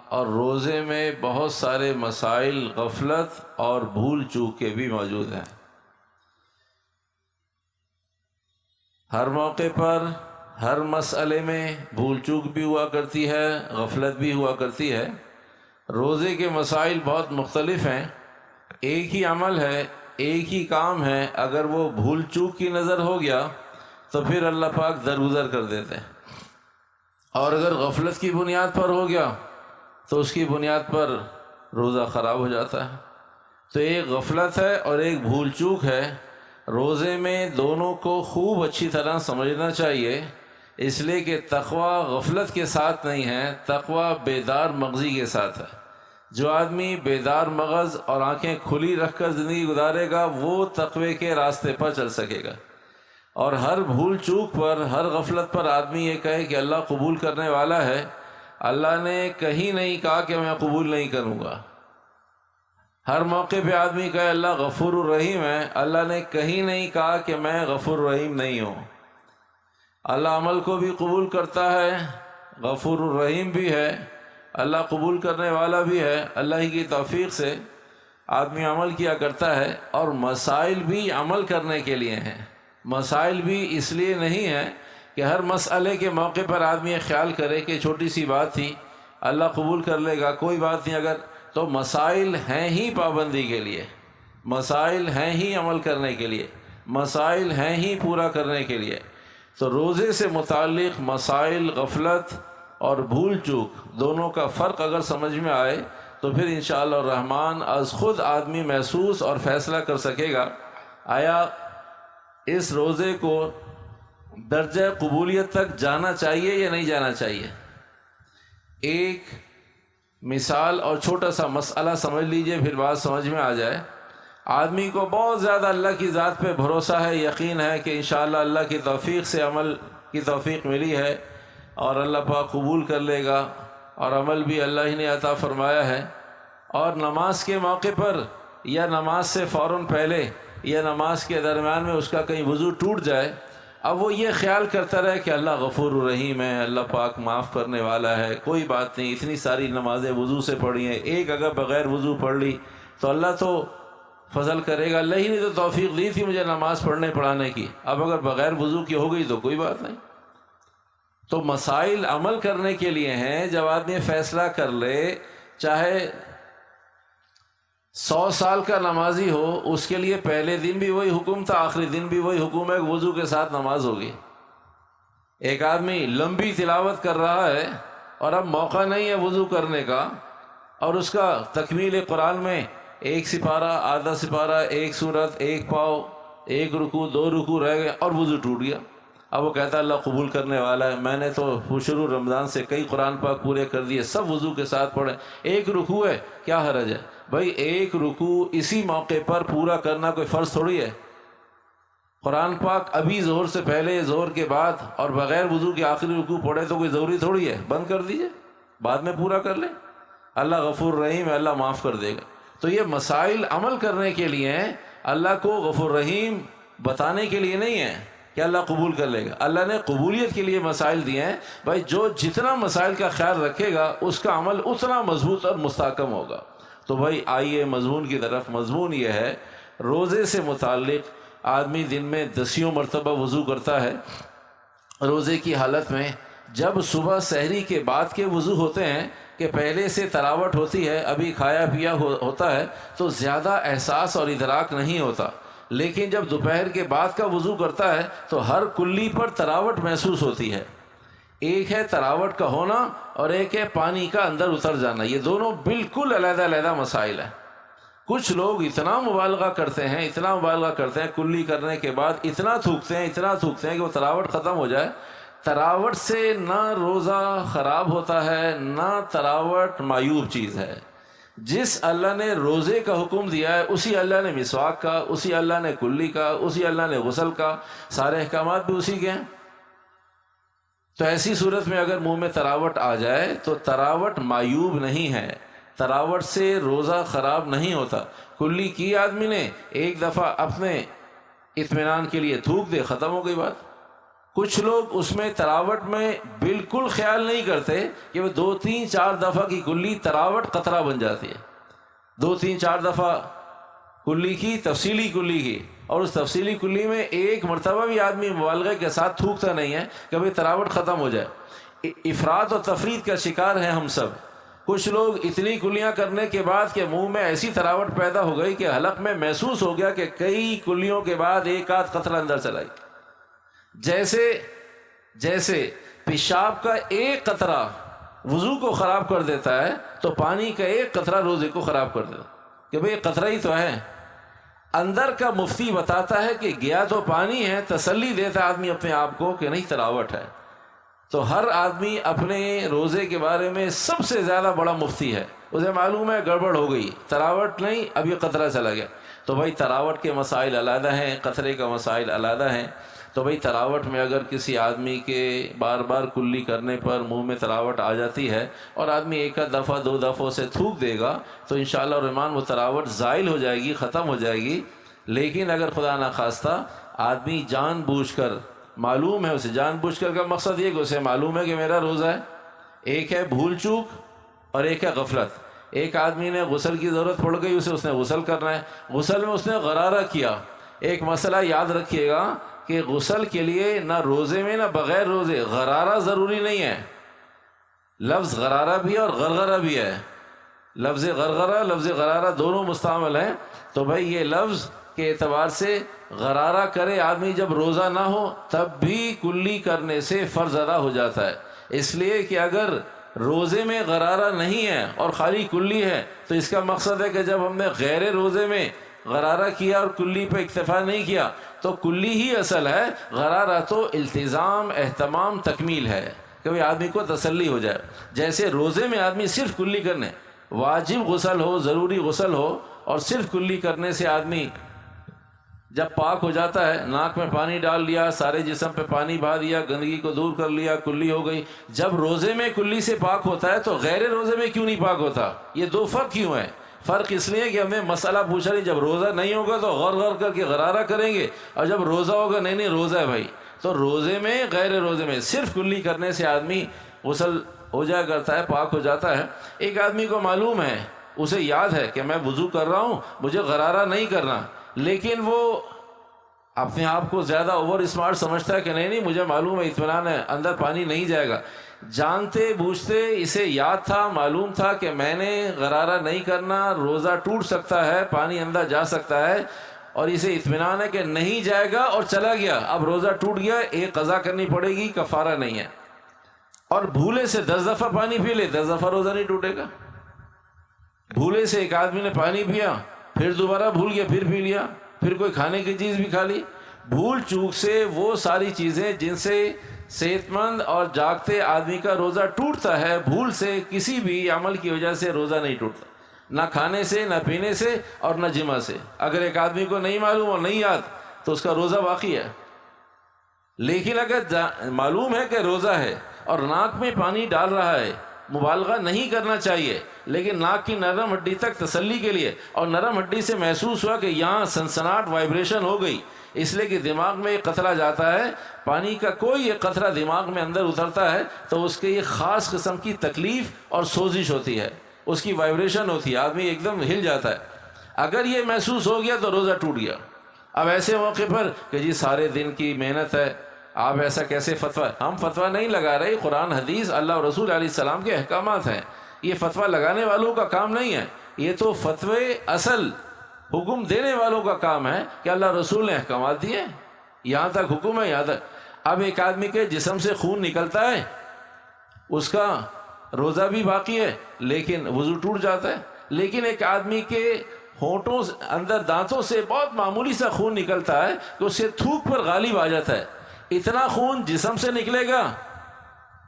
اور روزے میں بہت سارے مسائل غفلت اور بھول چوک کے بھی موجود ہیں۔ ہر موقع پر ہر مسئلے میں بھول چوک بھی ہوا کرتی ہے، غفلت بھی ہوا کرتی ہے۔ روزے کے مسائل بہت مختلف ہیں، ایک ہی عمل ہے، ایک ہی کام ہے، اگر وہ بھول چوک کی نظر ہو گیا تو پھر اللہ پاک درگزر کر دیتے ہیں، اور اگر غفلت کی بنیاد پر ہو گیا تو اس کی بنیاد پر روزہ خراب ہو جاتا ہے۔ تو ایک غفلت ہے اور ایک بھول چوک ہے، روزے میں دونوں کو خوب اچھی طرح سمجھنا چاہیے، اس لیے کہ تقوی غفلت کے ساتھ نہیں ہے، تقوی بیدار مغزی کے ساتھ ہے۔ جو آدمی بیدار مغز اور آنکھیں کھلی رکھ کر زندگی گزارے گا وہ تقوی کے راستے پر چل سکے گا، اور ہر بھول چوک پر، ہر غفلت پر آدمی یہ کہے کہ اللہ قبول کرنے والا ہے، اللہ نے کہیں نہیں کہا کہ میں قبول نہیں کروں گا۔ ہر موقع پہ آدمی کہے اللہ غفور الرحیم ہے، اللہ نے کہیں نہیں کہا کہ میں غفور الرحیم نہیں ہوں۔ اللہ عمل کو بھی قبول کرتا ہے، غفور الرحیم بھی ہے، اللہ قبول کرنے والا بھی ہے۔ اللہ ہی کی توفیق سے آدمی عمل کیا کرتا ہے، اور مسائل بھی عمل کرنے کے لیے ہیں، مسائل بھی اس لیے نہیں ہیں کہ ہر مسئلے کے موقع پر آدمی یہ خیال کرے کہ چھوٹی سی بات تھی اللہ قبول کر لے گا، کوئی بات نہیں۔ اگر تو مسائل ہیں ہی پابندی کے لیے، مسائل ہیں ہی عمل کرنے کے لیے، مسائل ہیں ہی پورا کرنے کے لیے۔ تو روزے سے متعلق مسائل، غفلت اور بھول چوک دونوں کا فرق اگر سمجھ میں آئے تو پھر انشاءاللہ الرحمن از خود آدمی محسوس اور فیصلہ کر سکے گا آیا اس روزے کو درجہ قبولیت تک جانا چاہیے یا نہیں جانا چاہیے۔ ایک مثال اور چھوٹا سا مسئلہ سمجھ لیجئے، پھر بات سمجھ میں آ جائے۔ آدمی کو بہت زیادہ اللہ کی ذات پہ بھروسہ ہے، یقین ہے کہ انشاءاللہ اللہ کی توفیق سے عمل کی توفیق ملی ہے اور اللہ پاک قبول کر لے گا، اور عمل بھی اللہ ہی نے عطا فرمایا ہے، اور نماز کے موقع پر یا نماز سے فوراً پہلے یا نماز کے درمیان میں اس کا کہیں وضو ٹوٹ جائے، اب وہ یہ خیال کرتا رہے کہ اللہ غفور الرحیم ہے، اللہ پاک معاف کرنے والا ہے، کوئی بات نہیں، اتنی ساری نمازیں وضو سے پڑھی ہیں، ایک اگر بغیر وضو پڑھ لی تو اللہ تو فضل کرے گا، اللہ ہی نے تو توفیق دی تھی مجھے نماز پڑھنے پڑھانے کی، اب اگر بغیر وضو کی ہو گئی تو کوئی بات نہیں۔ تو مسائل عمل کرنے کے لیے ہیں، جب آدمی فیصلہ کر لے، چاہے 100 سال کا نمازی ہو، اس کے لیے پہلے دن بھی وہی حکم تھا، آخری دن بھی وہی حکم ہے کہ وضو کے ساتھ نماز ہوگی۔ ایک آدمی لمبی تلاوت کر رہا ہے اور اب موقع نہیں ہے وضو کرنے کا، اور اس کا تکمیل قرآن میں ایک سپارہ، آدھا سپارہ، ایک سورت، ایک پاؤ، ایک رکوع، 2 رکوع رہ گئے اور وضو ٹوٹ گیا۔ اب وہ کہتا ہے اللہ قبول کرنے والا ہے، میں نے تو شروع رمضان سے کئی قرآن پاک پورے کر دیے، سب وضو کے ساتھ پڑھے، ایک رکوع ہے، کیا حرج ہے؟ بھائی ایک رکوع اسی موقع پر پورا کرنا کوئی فرض تھوڑی ہے۔ قرآن پاک ابھی ظہر سے پہلے، ظہر کے بعد اور بغیر وضو کے آخری رکوع پڑھے تو کوئی ضروری تھوڑی ہے، بند کر دیجئے، بعد میں پورا کر لیں، اللہ غفور رحیم ہے، اللہ معاف کر دے گا۔ تو یہ مسائل عمل کرنے کے لیے ہیں، اللہ کو غفور رحیم بتانے کے لیے نہیں ہے کہ اللہ قبول کر لے گا۔ اللہ نے قبولیت کے لیے مسائل دیے ہیں، بھائی جو جتنا مسائل کا خیال رکھے گا اس کا عمل اتنا مضبوط اور مستحکم ہوگا۔ تو بھائی آئیے مضمون کی طرف۔ مضمون یہ ہے، روزے سے متعلق آدمی دن میں 10 مرتبہ وضو کرتا ہے، روزے کی حالت میں جب صبح سحری کے بعد کے وضو ہوتے ہیں کہ پہلے سے تراوٹ ہوتی ہے، ابھی کھایا پیا ہوتا ہے تو زیادہ احساس اور ادراک نہیں ہوتا، لیکن جب دوپہر کے بعد کا وضو کرتا ہے تو ہر کلی پر تراوٹ محسوس ہوتی ہے۔ ایک ہے تراوٹ کا ہونا اور ایک ہے پانی کا اندر اتر جانا، یہ دونوں بالکل علیحدہ علیحدہ مسائل ہیں۔ کچھ لوگ اتنا مبالغہ کرتے ہیں، اتنا مبالغہ کرتے ہیں، کلی کرنے کے بعد اتنا تھوکتے ہیں، اتنا تھوکتے ہیں کہ وہ تراوٹ ختم ہو جائے۔ تراوٹ سے نہ روزہ خراب ہوتا ہے، نہ تراوٹ معیوب چیز ہے۔ جس اللہ نے روزے کا حکم دیا ہے اسی اللہ نے مسواک کا، اسی اللہ نے کلی کا، اسی اللہ نے غسل کا، سارے احکامات بھی اسی کے ہیں۔ تو ایسی صورت میں اگر منہ میں تراوٹ آ جائے تو تراوٹ معیوب نہیں ہے، تراوٹ سے روزہ خراب نہیں ہوتا۔ کلی کی آدمی نے ایک دفعہ اپنے اطمینان کے لیے تھوک دے، ختم ہو گئی بات، کچھ لوگ اس میں تراوٹ میں بالکل خیال نہیں کرتے کہ وہ 2 3 4 دفعہ کی کلی تراوٹ قطرہ بن جاتی ہے، 2 3 4 دفعہ کلی کی تفصیلی کلی کی، اور اس تفصیلی کلی میں ایک مرتبہ بھی آدمی مبالغے کے ساتھ تھوکتا نہیں ہے کہ بھئی تراوٹ ختم ہو جائے۔ افراط اور تفرید کا شکار ہیں ہم سب۔ کچھ لوگ اتنی کلیاں کرنے کے بعد کہ منہ میں ایسی تراوٹ پیدا ہو گئی کہ حلق میں محسوس ہو گیا کہ کئی کلیوں کے بعد ایک آدھ قطرہ اندر چلا گیا۔ جیسے پیشاب کا ایک قطرہ وضو کو خراب کر دیتا ہے، تو پانی کا ایک قطرہ روزے کو خراب کر دیتا ہے کہ بھئی قطرہ ہی تو ہے۔ اندر کا مفتی بتاتا ہے کہ گیا تو پانی ہے، تسلی دیتا آدمی اپنے آپ کو کہ نہیں تراوٹ ہے۔ تو ہر آدمی اپنے روزے کے بارے میں سب سے زیادہ بڑا مفتی ہے، اسے معلوم ہے گڑبڑ ہو گئی، تراوٹ نہیں، اب یہ قطرہ چلا گیا۔ تو بھائی تراوٹ کے مسائل علیحدہ ہیں، قطرے کا مسائل علیحدہ ہیں۔ تو بھئی تراوٹ میں اگر کسی آدمی کے بار بار کلی کرنے پر منہ میں تراوٹ آ جاتی ہے اور آدمی ایک آدھ دفعہ 2 دفعوں سے تھوک دے گا تو انشاءاللہ الرحمن وہ تراوٹ زائل ہو جائے گی، ختم ہو جائے گی۔ لیکن اگر خدا نخواستہ آدمی جان بوجھ کر، معلوم ہے اسے، جان بوجھ کر کا مقصد یہ کہ اسے معلوم ہے کہ میرا روزہ ہے، ایک ہے بھول چوک اور ایک ہے غفلت۔ ایک آدمی نے غسل کی ضرورت پڑ گئی، اس نے غسل کرنا ہے، غسل میں اس نے غرارہ کیا۔ ایک مسئلہ یاد رکھیے گا کہ غسل کے لیے نہ روزے میں نہ بغیر روزے غرارہ ضروری نہیں ہے۔ لفظ غرارہ بھی ہے اور غرغرہ بھی ہے، لفظ غرغرہ لفظ غرارہ دونوں مستعمل ہیں۔ تو بھائی یہ لفظ کے اعتبار سے غرارہ کرے آدمی جب روزہ نہ ہو تب بھی کلی کرنے سے فرض ادا ہو جاتا ہے، اس لیے کہ اگر روزے میں غرارہ نہیں ہے اور خالی کلی ہے تو اس کا مقصد ہے کہ جب ہم نے غیر روزے میں غرارہ کیا اور کلی پہ اکتفا نہیں کیا تو کلی ہی اصل ہے، غرارہ تو التزام، اہتمام، تکمیل ہے کہ بھئی آدمی کو تسلی ہو جائے۔ جیسے روزے میں آدمی صرف کلی کرنے، واجب غسل ہو، ضروری غسل ہو، اور صرف کلی کرنے سے آدمی جب پاک ہو جاتا ہے، ناک میں پانی ڈال لیا، سارے جسم پہ پانی بہا دیا، گندگی کو دور کر لیا، کلی ہو گئی۔ جب روزے میں کلی سے پاک ہوتا ہے تو غیر روزے میں کیوں نہیں پاک ہوتا؟ یہ 2 فرق کیوں ہے؟ فرق اس لیے کہ ہمیں مسئلہ پوچھا نہیں، جب روزہ نہیں ہوگا تو غر غر کر کے غرارہ کریں گے، اور جب روزہ ہوگا نہیں روزہ ہے بھائی، تو روزے میں غیر روزے میں صرف کلی کرنے سے آدمی غسل ہو جایا کرتا ہے، پاک ہو جاتا ہے۔ ایک آدمی کو معلوم ہے، اسے یاد ہے کہ میں وضو کر رہا ہوں، مجھے غرارہ نہیں کرنا، لیکن وہ اپنے آپ کو زیادہ اوور اسمارٹ سمجھتا ہے کہ نہیں مجھے معلوم ہے، اطمینان ہے، اندر پانی نہیں جائے گا۔ جانتے بوجھتے اسے یاد تھا، معلوم تھا کہ میں نے غرارہ نہیں کرنا، روزہ ٹوٹ سکتا ہے، پانی اندر جا سکتا ہے، اور اسے اطمینان ہے کہ نہیں جائے گا اور چلا گیا، اب روزہ ٹوٹ گیا، ایک قضا کرنی پڑے گی، کفارہ نہیں ہے۔ اور بھولے سے 10 دفعہ پانی پی لے، 10 دفعہ روزہ نہیں ٹوٹے گا۔ بھولے سے ایک آدمی نے پانی پیا، پھر دوبارہ بھول گیا، پھر پی لیا، پھر کوئی کھانے کی چیز بھی کھا لی۔ بھول چوک سے وہ ساری چیزیں جن سے صحت مند اور جاگتے آدمی کا روزہ ٹوٹتا ہے، بھول سے کسی بھی عمل کی وجہ سے روزہ نہیں ٹوٹتا، نہ کھانے سے، نہ پینے سے، اور نہ جمع سے۔ اگر ایک آدمی کو نہیں معلوم اور نہیں یاد تو اس کا روزہ باقی ہے۔ لیکن اگر معلوم ہے کہ روزہ ہے اور ناک میں پانی ڈال رہا ہے، مبالغہ نہیں کرنا چاہیے، لیکن ناک کی نرم ہڈی تک تسلی کے لیے، اور نرم ہڈی سے محسوس ہوا کہ یہاں سنسناٹ وائبریشن ہو گئی، اس لیے کہ دماغ میں ایک قطرہ جاتا ہے، پانی کا کوئی ایک قطرہ دماغ میں اندر اترتا ہے تو اس کے ایک خاص قسم کی تکلیف اور سوزش ہوتی ہے، اس کی وائبریشن ہوتی ہے، آدمی ایک دم ہل جاتا ہے۔ اگر یہ محسوس ہو گیا تو روزہ ٹوٹ گیا۔ اب ایسے موقع پر کہ جی سارے دن کی محنت ہے، آپ ایسا کیسے فتویٰ؟ ہم فتویٰ نہیں لگا رہے، قرآن حدیث اللہ اور رسول علیہ السلام کے احکامات ہیں، یہ فتویٰ لگانے والوں کا کام نہیں ہے، یہ تو فتوے اصل حکم دینے والوں کا کام ہے کہ اللہ رسول نے احکامات دیے، یہاں تک حکم ہے، یہاں تک۔ اب ایک آدمی کے جسم سے خون نکلتا ہے، اس کا روزہ بھی باقی ہے لیکن وضو ٹوٹ جاتا ہے، لیکن ایک آدمی کے ہونٹوں اندر دانتوں سے بہت معمولی سا خون نکلتا ہے کہ اس سے تھوک پر غالب آ جاتا ہے، اتنا خون جسم سے نکلے گا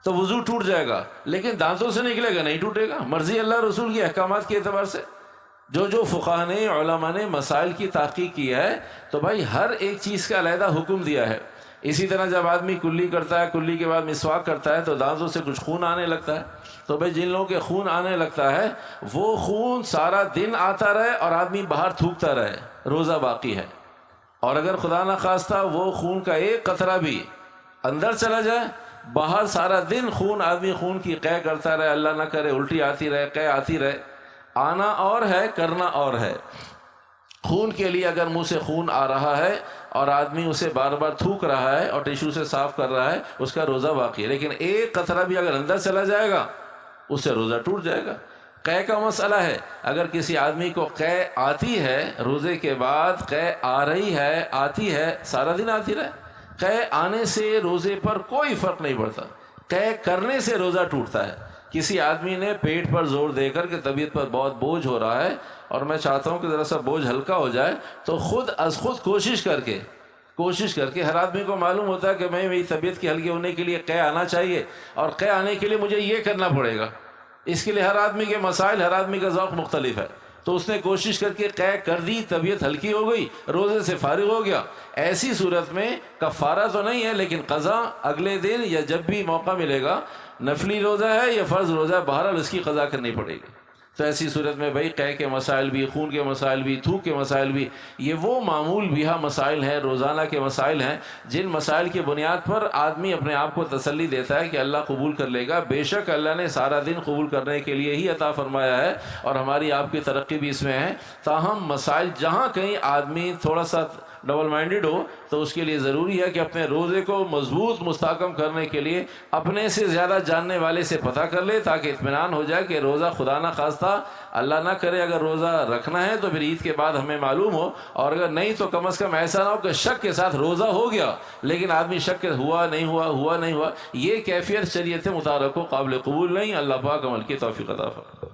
تو وضو ٹوٹ جائے گا، لیکن دانتوں سے نکلے گا نہیں ٹوٹے گا، مرضی اللہ رسول کے احکامات کے اعتبار سے۔ جو فقہاء نے، علماء نے مسائل کی تحقیق کی ہے تو بھائی ہر ایک چیز کا علیحدہ حکم دیا ہے۔ اسی طرح جب آدمی کلی کرتا ہے، کلی کے بعد مسواک کرتا ہے تو دانتوں سے کچھ خون آنے لگتا ہے، تو بھائی جن لوگوں کے خون آنے لگتا ہے وہ خون سارا دن آتا رہے اور آدمی باہر تھوکتا رہے، روزہ باقی ہے۔ اور اگر خدا نخواستہ وہ خون کا ایک قطرہ بھی اندر چلا جائے، باہر سارا دن خون، آدمی خون کی قے کرتا رہے، اللہ نہ کرے الٹی آتی رہے، قے آتی رہے، آنا اور ہے، کرنا اور ہے۔ خون کے لیے اگر منہ سے خون آ رہا ہے اور آدمی اسے بار بار تھوک رہا ہے اور ٹیشو سے صاف کر رہا ہے، اس کا روزہ باقی ہے، لیکن ایک قطرہ بھی اگر اندر چلا جائے گا اس سے روزہ ٹوٹ جائے گا۔ قے کا مسئلہ ہے، اگر کسی آدمی کو قے آتی ہے، روزے کے بعد قے آ رہی ہے، آتی ہے، سارا دن آتی رہے، قے آنے سے روزے پر کوئی فرق نہیں پڑتا، قے کرنے سے روزہ ٹوٹتا ہے۔ کسی آدمی نے پیٹ پر زور دے کر کہ طبیعت پر بہت بوجھ ہو رہا ہے اور میں چاہتا ہوں کہ ذرا سا بوجھ ہلکا ہو جائے، تو خود از خود کوشش کر کے ہر آدمی کو معلوم ہوتا ہے کہ میں میری طبیعت کی ہلکی ہونے کے لیے قے آنا چاہیے، اور قے آنے کے لیے مجھے یہ کرنا پڑے گا۔ اس کے لیے ہر آدمی کے مسائل، ہر آدمی کا ذوق مختلف ہے، تو اس نے کوشش کر کے قے کر دی، طبیعت ہلکی ہو گئی، روزے سے فارغ ہو گیا۔ ایسی صورت میں کفارہ تو نہیں ہے، لیکن قضا اگلے دن یا جب بھی موقع ملے گا، نفلی روزہ ہے یا فرض روزہ ہے، بہرحال اس کی قضا کرنی پڑے گی۔ تو ایسی صورت میں بھائی قے کے مسائل بھی، خون کے مسائل بھی، تھوک کے مسائل بھی، یہ وہ معمول بیہا مسائل ہیں، روزانہ کے مسائل ہیں، جن مسائل کی بنیاد پر آدمی اپنے آپ کو تسلی دیتا ہے کہ اللہ قبول کر لے گا۔ بے شک اللہ نے سارا دن قبول کرنے کے لیے ہی عطا فرمایا ہے، اور ہماری آپ کی ترقی بھی اس میں ہے۔ تاہم مسائل جہاں کہیں آدمی تھوڑا سا ڈبل مائنڈڈ ہو، تو اس کے لیے ضروری ہے کہ اپنے روزے کو مضبوط مستحکم کرنے کے لیے اپنے سے زیادہ جاننے والے سے پتہ کر لے، تاکہ اطمینان ہو جائے کہ روزہ خدا نہ خواستہ اللہ نہ کرے اگر روزہ رکھنا ہے تو پھر عید کے بعد ہمیں معلوم ہو، اور اگر نہیں تو کم از کم ایسا نہ ہو کہ شک کے ساتھ روزہ ہو گیا لیکن آدمی شک کے ہوا نہیں ہوا۔ یہ کیفیت شریعت مطابق قابل قبول نہیں۔ اللہ پاک عمل کی توفیق عطا فرمائے۔